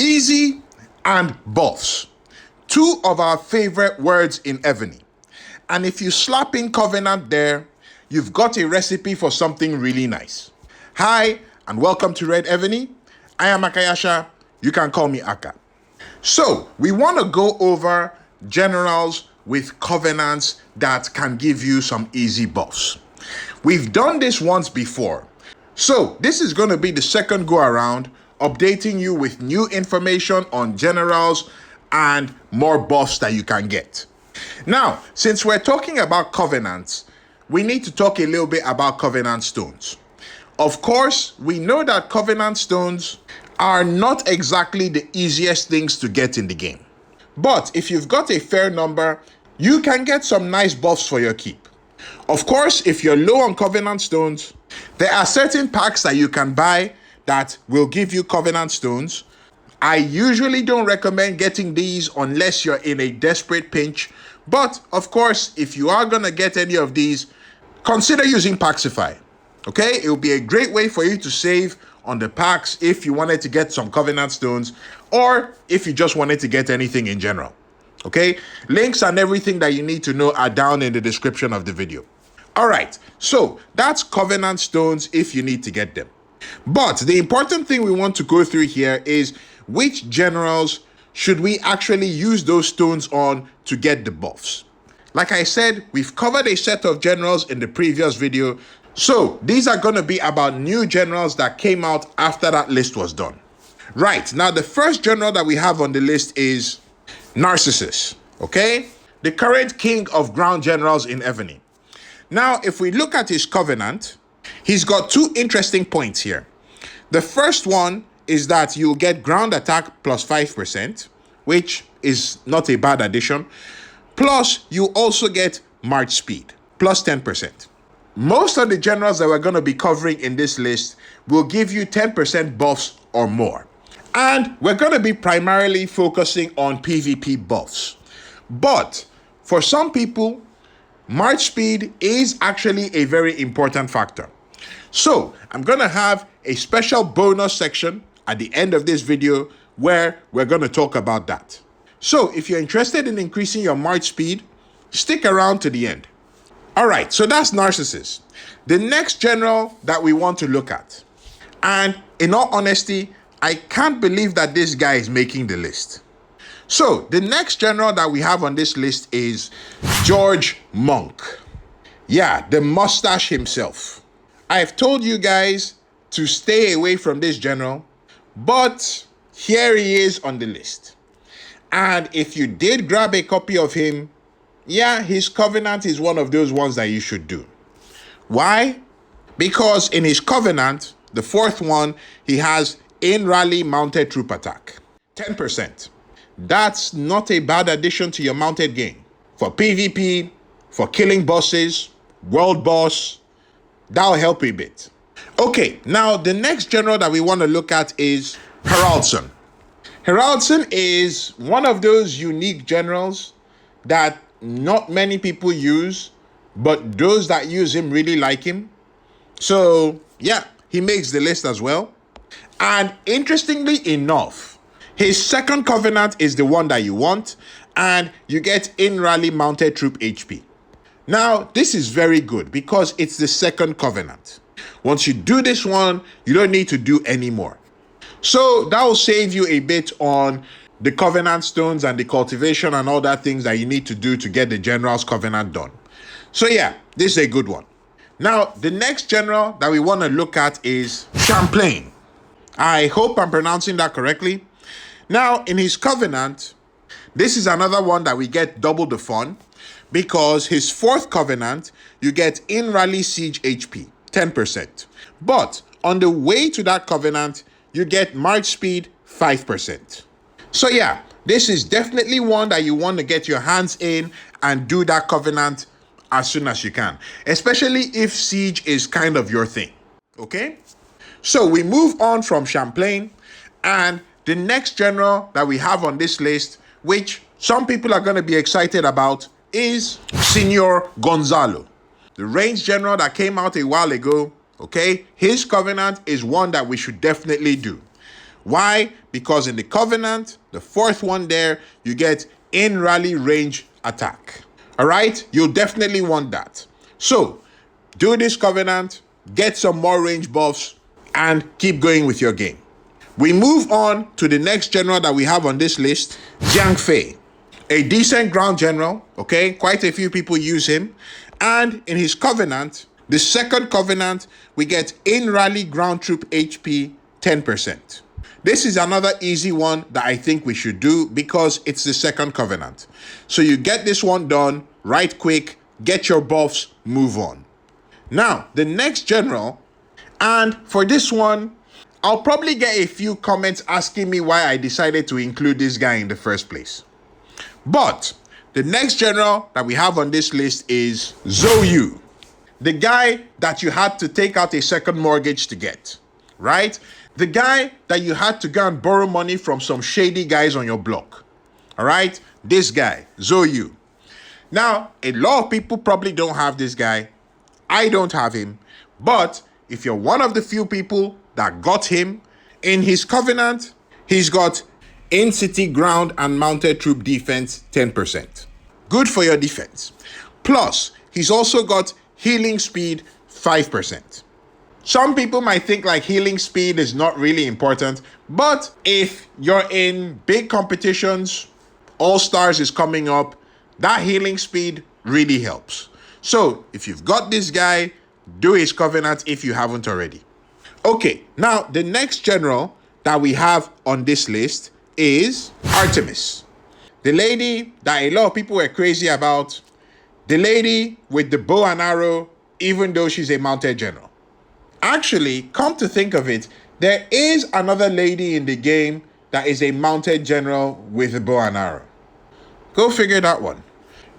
Easy and buffs. Two of our favorite words in Evony. And if you slap in Covenant there, you've got a recipe for something really nice. Hi, and welcome to Red Evony. I am Akayasha. You can call me Aka. So, we want to go over generals with covenants that can give you some easy buffs. We've done this once before. So, this is going to be the second go around, updating you with new information on generals and more buffs that you can get. Now, since we're talking about covenants, we need to talk a little bit about covenant stones. Of course, we know that covenant stones are not exactly the easiest things to get in the game. But if you've got a fair number, you can get some nice buffs for your keep. Of course, if you're low on covenant stones, there are certain packs that you can buy that will give you covenant stones. I usually don't recommend getting these unless you're in a desperate pinch. But of course, if you are gonna get any of these, consider using Paxify. Okay, it will be a great way for you to save on the packs if you wanted to get some covenant stones or if you just wanted to get anything in general. Okay, links and everything that you need to know are down in the description of the video. All right, so that's covenant stones if you need to get them. But the important thing we want to go through here is which generals should we actually use those stones on to get the buffs. Like I said, we've covered a set of generals in the previous video. So these are going to be about new generals that came out after that list was done. Right, now the first general that we have on the list is Narcissus, okay? The current king of ground generals in Evony. Now, if we look at his covenant, he's got two interesting points here. The first one is that you'll get ground attack plus 5%, which is not a bad addition. Plus, you also get march speed plus 10%. Most of the generals that we're going to be covering in this list will give you 10% buffs or more. And we're going to be primarily focusing on PvP buffs. But for some people, march speed is actually a very important factor. So I'm going to have a special bonus section at the end of this video where we're going to talk about that. So if you're interested in increasing your march speed, stick around to the end. All right, so that's Narcissus. The next general that we want to look at. And in all honesty, I can't believe that this guy is making the list. So the next general that we have on this list is George Monk. Yeah, the mustache himself. I've told you guys to stay away from this general, but here he is on the list. And if you did grab a copy of him, yeah, his covenant is one of those ones that you should do. Why? Because in his covenant, the fourth one, he has in rally mounted troop attack, 10%. That's not a bad addition to your mounted game. For PvP, for killing bosses, world boss, that'll help a bit. Okay, now the next general that we want to look at is Heraldson. Heraldson is one of those unique generals that not many people use, but those that use him really like him. So yeah, he makes the list as well. And interestingly enough, his second covenant is the one that you want, and you get in rally mounted troop HP. Now, this is very good because it's the second covenant. Once you do this one, you don't need to do any more. So that will save you a bit on the covenant stones and the cultivation and all that things that you need to do to get the general's covenant done. So yeah, this is a good one. Now, the next general that we want to look at is Champlain. I hope I'm pronouncing that correctly. Now, in his covenant, this is another one that we get double the fun because his fourth covenant, you get in rally siege HP, 10%. But on the way to that covenant, you get march speed, 5%. So yeah, this is definitely one that you want to get your hands in and do that covenant as soon as you can, especially if siege is kind of your thing, okay? So we move on from Champlain, and the next general that we have on this list, which some people are going to be excited about, is Senor Gonzalo, the range general that came out a while ago, okay? His covenant is one that we should definitely do. Why? Because in the Covenant, the fourth one there, you get in rally range attack. All right? You'll definitely want that. So, do this Covenant, get some more range buffs, and keep going with your game. We move on to the next general that we have on this list, Jiang Fei. A decent ground general, okay? Quite a few people use him. And in his Covenant, the second Covenant, we get in rally ground troop HP 10%. This is another easy one that I think we should do because it's the second Covenant. So you get this one done right quick, get your buffs, move on. Now, the next general, and for this one, I'll probably get a few comments asking me why I decided to include this guy in the first place. But the next general that we have on this list is Zhou Yu, the guy that you had to take out a second mortgage to get, right? The guy that you had to go and borrow money from some shady guys on your block, all right? This guy, Zhou Yu. Now, a lot of people probably don't have this guy. I don't have him. But if you're one of the few people that got him, in his Covenant, he's got in-city ground and mounted troop defense 10%. Good for your defense. Plus, he's also got healing speed 5%. Some people might think like healing speed is not really important, but if you're in big competitions, All-Stars is coming up, that healing speed really helps. So if you've got this guy, do his Covenant if you haven't already. Okay, now the next general that we have on this list is Artemis. The lady that a lot of people were crazy about. The lady with the bow and arrow, even though she's a mounted general. Actually, come to think of it, there is another lady in the game that is a mounted general with a bow and arrow. Go figure that one.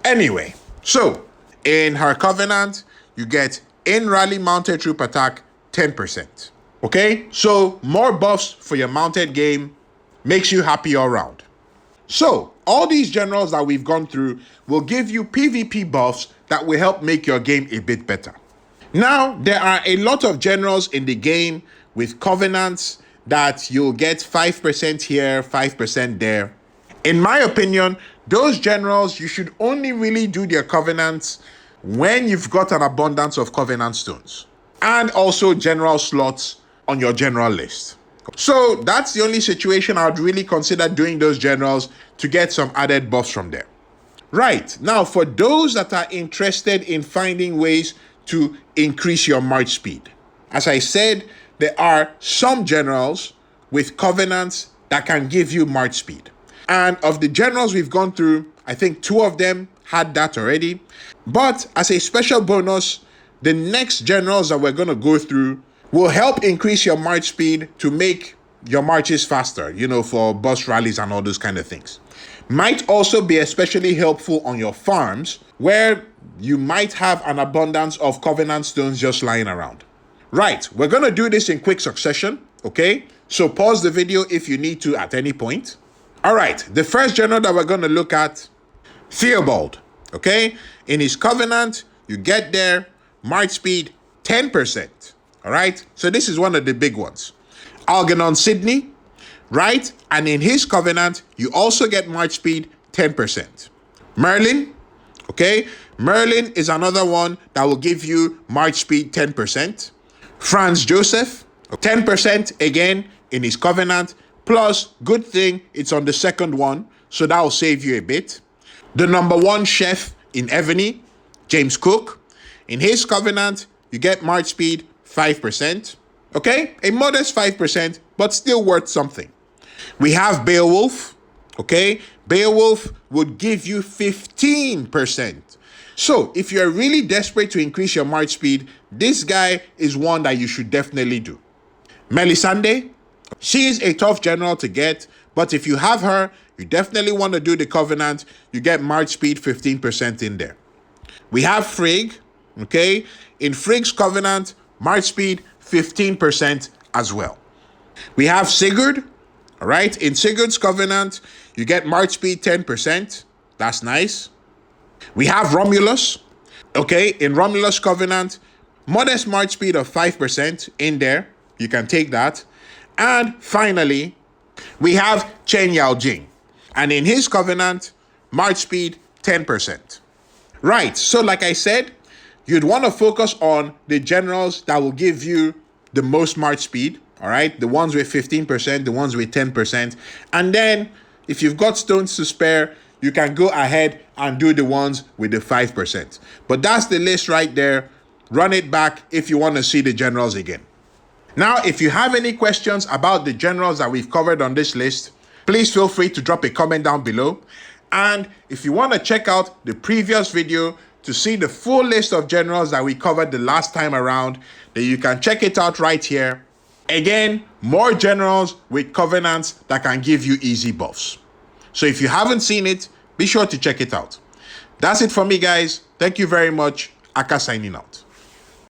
Anyway, so in her Covenant, you get in rally mounted troop attack 10%. Okay, so more buffs for your mounted game makes you happy all around. So all these generals that we've gone through will give you PvP buffs that will help make your game a bit better. Now, there are a lot of generals in the game with Covenants that you'll get 5% here, 5% there. In my opinion, those generals, you should only really do their Covenants when you've got an abundance of Covenant stones and also general slots on your general list. So that's the only situation I would really consider doing those generals to get some added buffs from there. Right, now for those that are interested in finding ways to increase your march speed, as I said, there are some generals with Covenants that can give you march speed. And of the generals we've gone through, I think 2 of them had that already. But as a special bonus, the next generals that we're going to go through will help increase your march speed to make your marches faster, for bus rallies and all those kind of things. Might also be especially helpful on your farms where you might have an abundance of Covenant stones just lying around. Right, we're going to do this in quick succession, okay? So pause the video if you need to at any point. All right, the first general that we're going to look at, Theobald, okay? In his Covenant, you get there, march speed 10%. All right, so this is one of the big ones. Algernon Sidney, right? And in his Covenant, you also get march speed 10%. Merlin, okay? Merlin is another one that will give you march speed 10%. Franz Joseph, 10% again in his Covenant. Plus, good thing, it's on the second one, so that will save you a bit. The number 1 chef in Evony, James Cook. In his Covenant, you get march speed 5%. Okay, a modest 5%, but still worth something. We have Beowulf. Okay, Beowulf would give you 15%. So if you're really desperate to increase your march speed, this guy is one that you should definitely do. Melisande, she is a tough general to get, but if you have her, you definitely want to do the Covenant. You get march speed 15% in there. We have Frigg. Okay, in Frigg's Covenant, march speed 15% as well. We have Sigurd. All right, in Sigurd's Covenant, you get march speed 10%. That's nice. We have Romulus. Okay, in Romulus Covenant, modest march speed of 5% in there. You can take that. And finally, We have Chen Yao Jing, and in his covenant, March speed 10%. Right, so like I said, you'd want to focus on the generals that will give you the most March speed, all right? The ones with 15%, the ones with 10%. And then if you've got stones to spare, you can go ahead and do the ones with the 5%. But that's the list right there. Run it back if you want to see the generals again. Now, if you have any questions about the generals that we've covered on this list, please feel free to drop a comment down below. And if you want to check out the previous video to see the full list of generals that we covered the last time around, then you can check it out right here. Again, more generals with covenants that can give you easy buffs. So if you haven't seen it, be sure to check it out. That's it for me, guys. Thank you very much. Aka signing out.